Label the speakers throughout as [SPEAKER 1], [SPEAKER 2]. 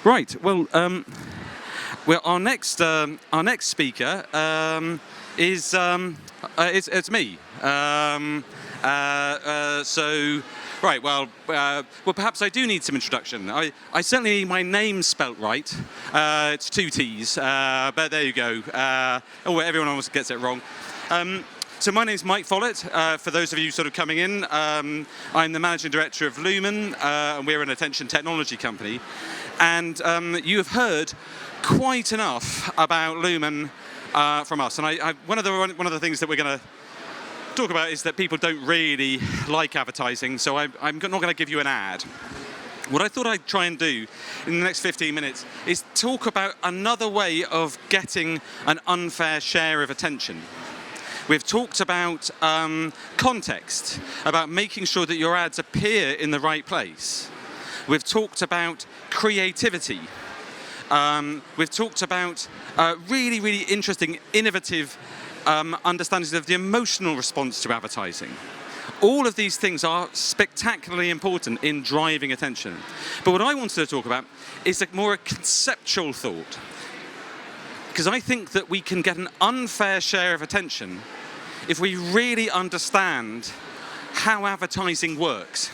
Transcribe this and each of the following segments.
[SPEAKER 1] Right. Well, our next speaker is it's me. Right. Well, perhaps I do need some introduction. I certainly need my name spelt right. It's two T's, but there you go. Everyone always gets it wrong. So my name's Mike Follett. For those of you sort of coming in, I'm the managing director of Lumen, and we're an attention technology company. And you have heard quite enough about Lumen from us. And one of the things that we're going to talk about is that people don't really like advertising. So I'm not going to give you an ad. What I thought I'd try and do in the next 15 minutes is talk about another way of getting an unfair share of attention. We've talked about context, about making sure that your ads appear in the right place. We've talked about creativity. We've talked about really, really interesting, innovative understandings of the emotional response to advertising. All of these things are spectacularly important in driving attention. But what I wanted to talk about is more a conceptual thought. Because I think that we can get an unfair share of attention if we really understand how advertising works.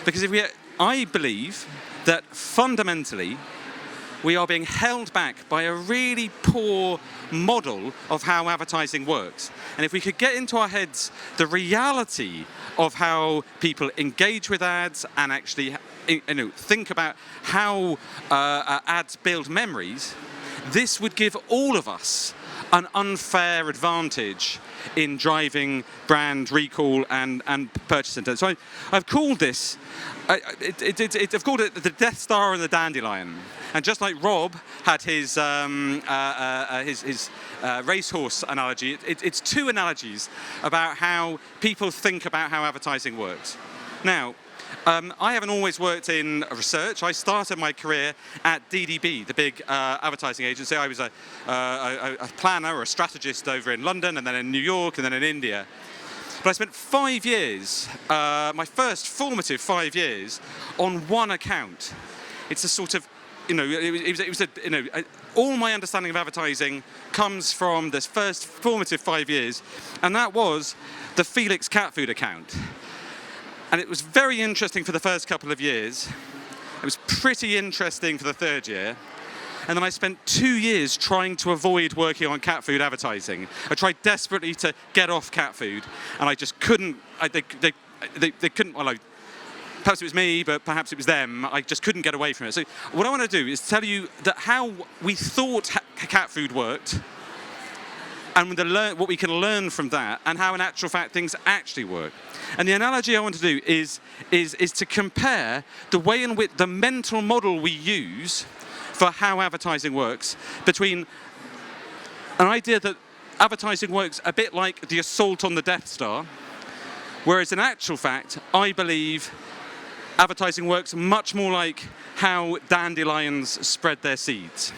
[SPEAKER 1] Because I believe that fundamentally we are being held back by a really poor model of how advertising works. And if we could get into our heads the reality of how people engage with ads and actually think about how ads build memories, this would give all of us an unfair advantage in driving brand recall and purchase intent. So I've called this, I've called it the Death Star and the Dandelion. And just like Rob had his racehorse analogy, it's two analogies about how people think about how advertising works. Now, I haven't always worked in research. I started my career at DDB, the big advertising agency. I was a planner or a strategist over in London, and then in New York, and then in India. But I spent 5 years, my first formative 5 years, on one account. It's a sort of, all my understanding of advertising comes from this first formative 5 years, and that was the Felix cat food account. And it was very interesting for the first couple of years. It was pretty interesting for the third year. And then I spent 2 years trying to avoid working on cat food advertising. I tried desperately to get off cat food, and I just couldn't. They couldn't. Well, perhaps it was me, but perhaps it was them. I just couldn't get away from it. So what I want to do is tell you that how we thought cat food worked, and what we can learn from that, and how in actual fact things actually work. And the analogy I want to do is to compare the way in which the mental model we use for how advertising works between an idea that advertising works a bit like the assault on the Death Star, whereas in actual fact, I believe advertising works much more like how dandelions spread their seeds.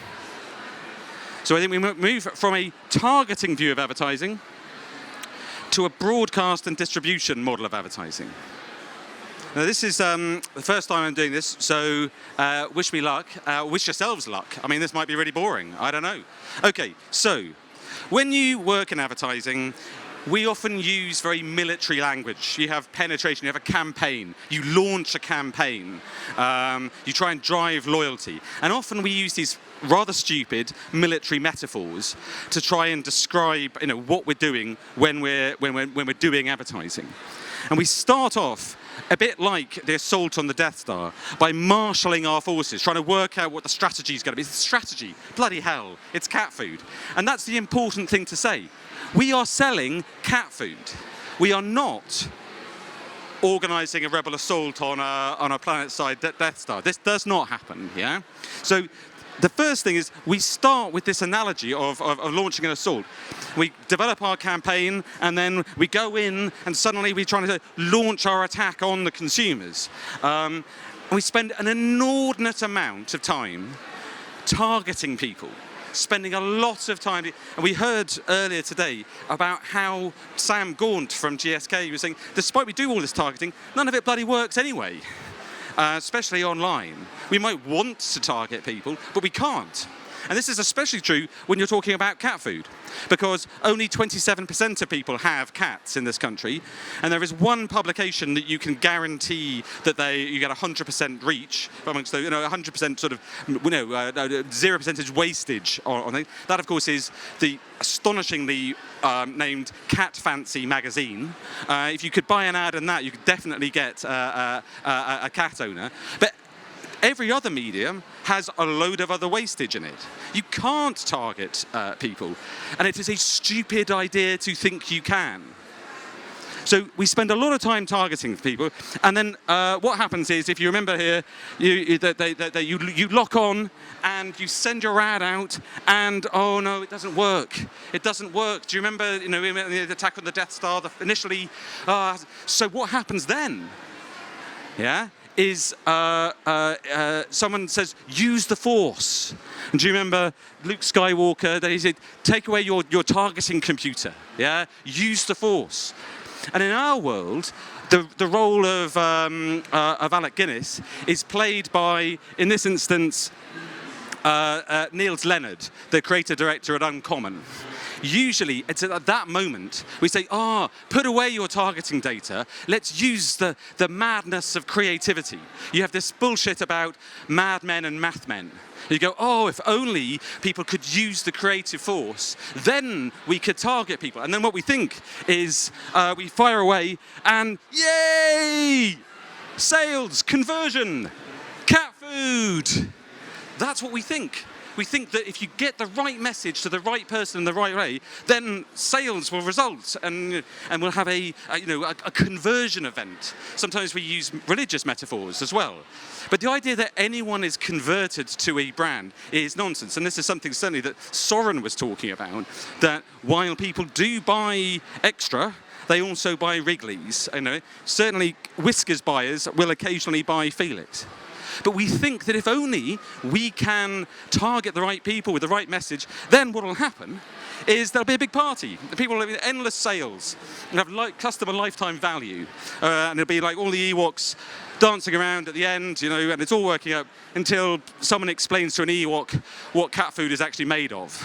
[SPEAKER 1] So I think we move from a targeting view of advertising to a broadcast and distribution model of advertising. Now this is the first time I'm doing this, so wish me luck. Wish yourselves luck. I mean, this might be really boring. I don't know. Okay, so when you work in advertising, we often use very military language. You have penetration, you have a campaign, you launch a campaign, you try and drive loyalty. And often we use these rather stupid military metaphors to try and describe what we're doing when we're doing advertising. And we start off a bit like the assault on the Death Star by marshalling our forces, trying to work out what the strategy is going to be. It's strategy, bloody hell, it's cat food. And that's the important thing to say. We are selling cat food. We are not organising a rebel assault on a planet-side Death Star. This does not happen, yeah? So the first thing is we start with this analogy of launching an assault. We develop our campaign, and then we go in, and suddenly we're trying to launch our attack on the consumers. And we spend an inordinate amount of time targeting people, spending a lot of time. And we heard earlier today about how Sam Gaunt from GSK was saying, despite we do all this targeting, none of it bloody works anyway. especially online. We might want to target people, but we can't. And this is especially true when you're talking about cat food, because only 27% of people have cats in this country, and there is one publication that you can guarantee that you get 100% reach amongst the, 100% sort of, 0% wastage on it. That, of course, is the astonishingly named Cat Fancy magazine. If you could buy an ad in that, you could definitely get a cat owner. But every other medium has a load of other wastage in it. You can't target people, and it is a stupid idea to think you can. So we spend a lot of time targeting people, and then what happens is, if you remember here, you lock on and you send your ad out, and oh no, it doesn't work. It doesn't work. Do you remember, the attack on the Death Star initially? So what happens then? Yeah. Is someone says, use the Force. And do you remember Luke Skywalker? He said, take away your targeting computer. Yeah, use the Force. And in our world, the role of Alec Guinness is played by, in this instance, Niels Leonard, the creator-director at Uncommon. Usually, it's at that moment, we say, put away your targeting data, let's use the madness of creativity. You have this bullshit about Mad Men and Math Men. You go, if only people could use the creative force, then we could target people. And then what we think is, we fire away and, yay! Sales, conversion, cat food. That's what we think. We think that if you get the right message to the right person in the right way, then sales will result, and we'll have a conversion event. Sometimes we use religious metaphors as well. But the idea that anyone is converted to a brand is nonsense. And this is something certainly that Soren was talking about, that while people do buy Extra, they also buy Wrigley's. Certainly Whiskers buyers will occasionally buy Felix. But we think that if only we can target the right people with the right message, then what will happen is there'll be a big party. People will have endless sales and have customer lifetime value. And it'll be like all the Ewoks dancing around at the end, and it's all working out until someone explains to an Ewok what cat food is actually made of,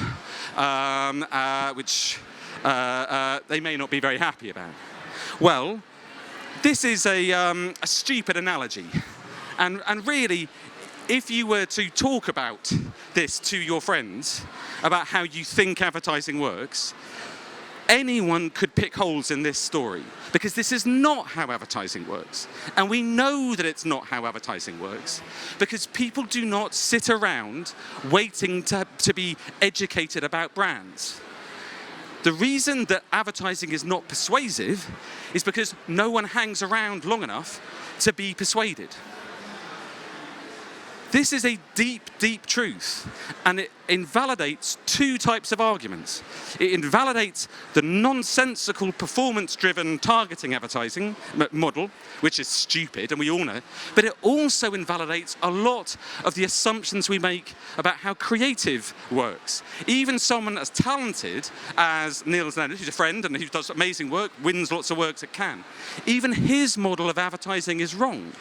[SPEAKER 1] which they may not be very happy about. Well, this is a stupid analogy. And really, if you were to talk about this to your friends, about how you think advertising works, anyone could pick holes in this story, because this is not how advertising works. And we know that it's not how advertising works, because people do not sit around waiting to be educated about brands. The reason that advertising is not persuasive is because no one hangs around long enough to be persuaded. This is a deep, deep truth, and it invalidates two types of arguments. It invalidates the nonsensical, performance-driven targeting advertising model, which is stupid, and we all know, but it also invalidates a lot of the assumptions we make about how creative works. Even someone as talented as Niels Leonard, who's a friend and who does amazing work, wins lots of works at Cannes, even his model of advertising is wrong.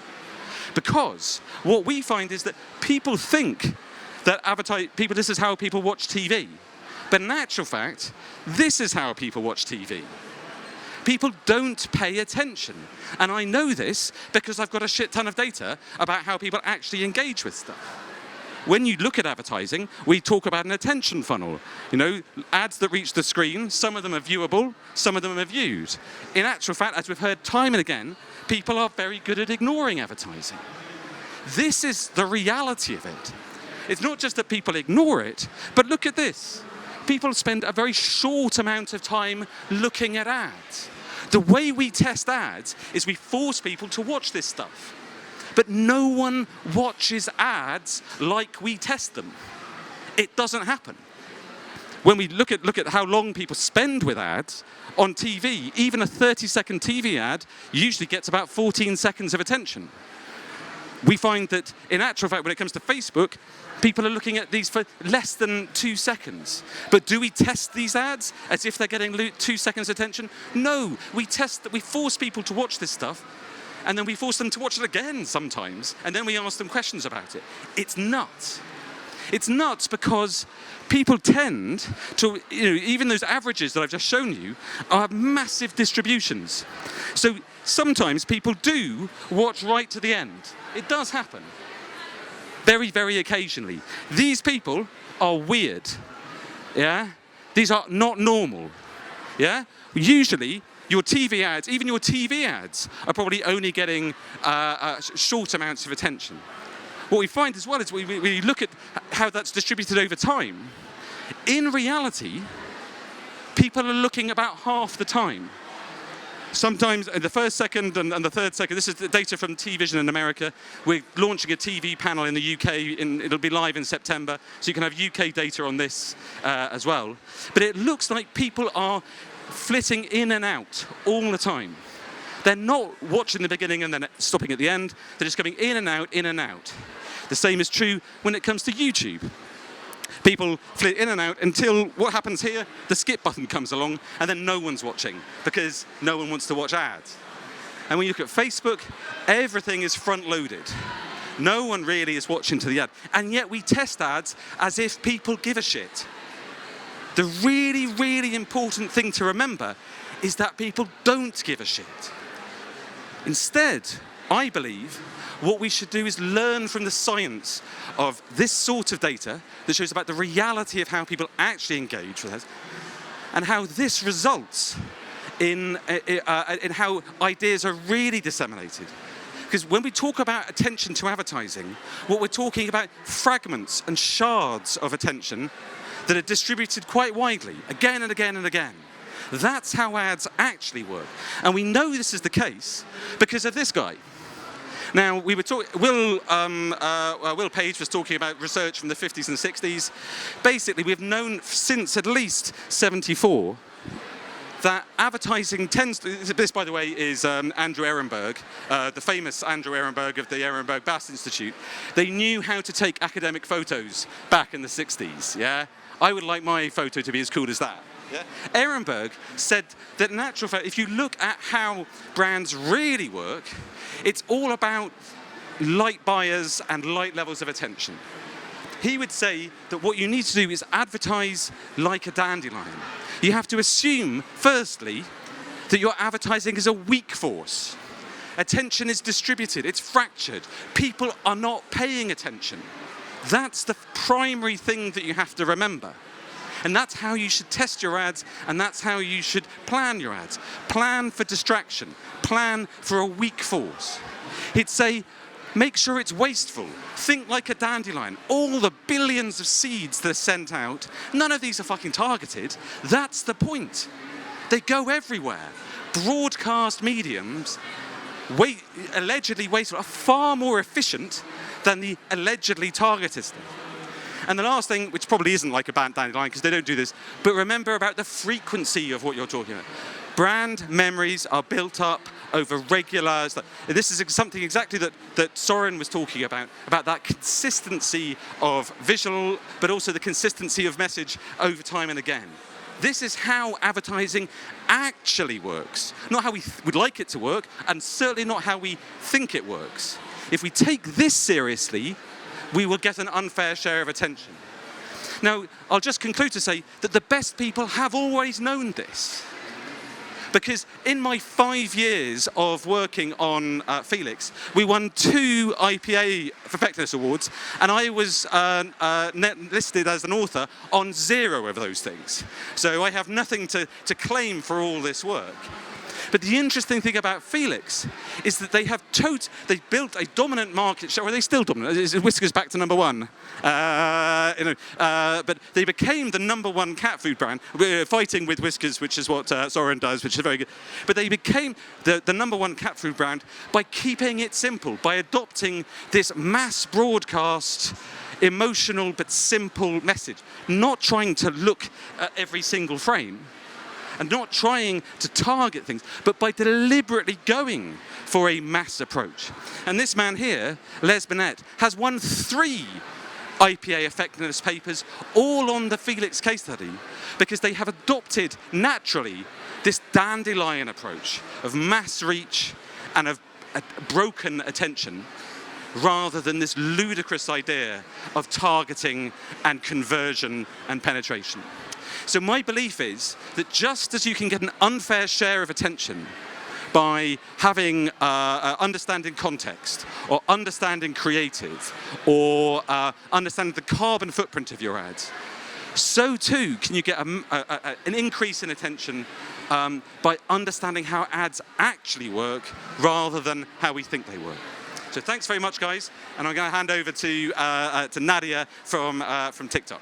[SPEAKER 1] Because what we find is that people think that this is how people watch TV. But in actual fact, this is how people watch TV. People don't pay attention. And I know this because I've got a shit ton of data about how people actually engage with stuff. When you look at advertising, we talk about an attention funnel. Ads that reach the screen, some of them are viewable, some of them are viewed. In actual fact, as we've heard time and again, people are very good at ignoring advertising. This is the reality of it. It's not just that people ignore it, but look at this. People spend a very short amount of time looking at ads. The way we test ads is we force people to watch this stuff. But no one watches ads like we test them. It doesn't happen. When we look at how long people spend with ads on TV, even a 30-second TV ad usually gets about 14 seconds of attention. We find that, in actual fact, when it comes to Facebook, people are looking at these for less than 2 seconds. But do we test these ads as if they're getting 2 seconds attention? No, we force people to watch this stuff. and then we force them to watch it again sometimes, and then we ask them questions about it. It's nuts. It's nuts because people tend to, even those averages that I've just shown you are massive distributions. So sometimes people do watch right to the end. It does happen. Very, very occasionally. These people are weird. Yeah? These are not normal. Yeah? Usually, your TV ads, even your TV ads, are probably only getting short amounts of attention. What we find as well is we look at how that's distributed over time. In reality, people are looking about half the time. Sometimes in the first second and the third second, this is the data from T-Vision in America. We're launching a TV panel in the UK, it'll be live in September, so you can have UK data on this as well. But it looks like people are flitting in and out all the time. They're not watching the beginning and then stopping at the end, they're just going in and out, in and out. The same is true when it comes to YouTube. People flit in and out until what happens here, the skip button comes along and then no one's watching because no one wants to watch ads. And when you look at Facebook, everything is front-loaded. No one really is watching to the ad. And yet we test ads as if people give a shit. The really, really important thing to remember is that people don't give a shit. Instead, I believe, what we should do is learn from the science of this sort of data that shows about the reality of how people actually engage with us and how this results in how ideas are really disseminated. Because when we talk about attention to advertising, what we're talking about fragments and shards of attention that are distributed quite widely, again and again and again. That's how ads actually work. And we know this is the case because of this guy. Now, we were talking, Will Page was talking about research from the 50s and 60s. Basically, we've known since at least 74 that advertising tends to, this by the way is Andrew Ehrenberg, the famous Andrew Ehrenberg of the Ehrenberg Bass Institute. They knew how to take academic photos back in the 60s, yeah? I would like my photo to be as cool as that. Yeah? Ehrenberg said that in actual fact, if you look at how brands really work, it's all about light buyers and light levels of attention. He would say that what you need to do is advertise like a dandelion. You have to assume, firstly, that your advertising is a weak force. Attention is distributed, it's fractured. People are not paying attention. That's the primary thing that you have to remember. And that's how you should test your ads, and that's how you should plan your ads. Plan for distraction. Plan for a weak force. He'd say, make sure it's wasteful. Think like a dandelion. All the billions of seeds that are sent out, none of these are fucking targeted. That's the point. They go everywhere. Broadcast mediums, allegedly wasteful, are far more efficient than the allegedly targeted stuff. And the last thing, which probably isn't like a dandelion because they don't do this, but remember about the frequency of what you're talking about. Brand memories are built up over regular. This is something exactly that Soren was talking about that consistency of visual, but also the consistency of message over time and again. This is how advertising actually works. Not how we would like it to work, and certainly not how we think it works. If we take this seriously, we will get an unfair share of attention. Now, I'll just conclude to say that the best people have always known this. Because in my 5 years of working on Felix, we won 2 IPA Effectiveness Awards, and I was listed as an author on 0 of those things. So I have nothing to claim for all this work. But the interesting thing about Felix is that they built a dominant market share. Are they still dominant? Is Whiskas back to number 1? But they became the number 1 cat food brand. We're fighting with Whiskas, which is what Soren does, which is very good. But they became the number 1 cat food brand by keeping it simple, by adopting this mass broadcast, emotional but simple message, not trying to look at every single frame, and not trying to target things, but by deliberately going for a mass approach. And this man here, Les Binet, has won 3 IPA effectiveness papers, all on the Felix case study, because they have adopted naturally this dandelion approach of mass reach and of broken attention, rather than this ludicrous idea of targeting and conversion and penetration. So my belief is that just as you can get an unfair share of attention by having understanding context, or understanding creative, or understanding the carbon footprint of your ads, so too can you get an increase in attention by understanding how ads actually work rather than how we think they work. So thanks very much, guys, and I'm going to hand over to Nadia from TikTok.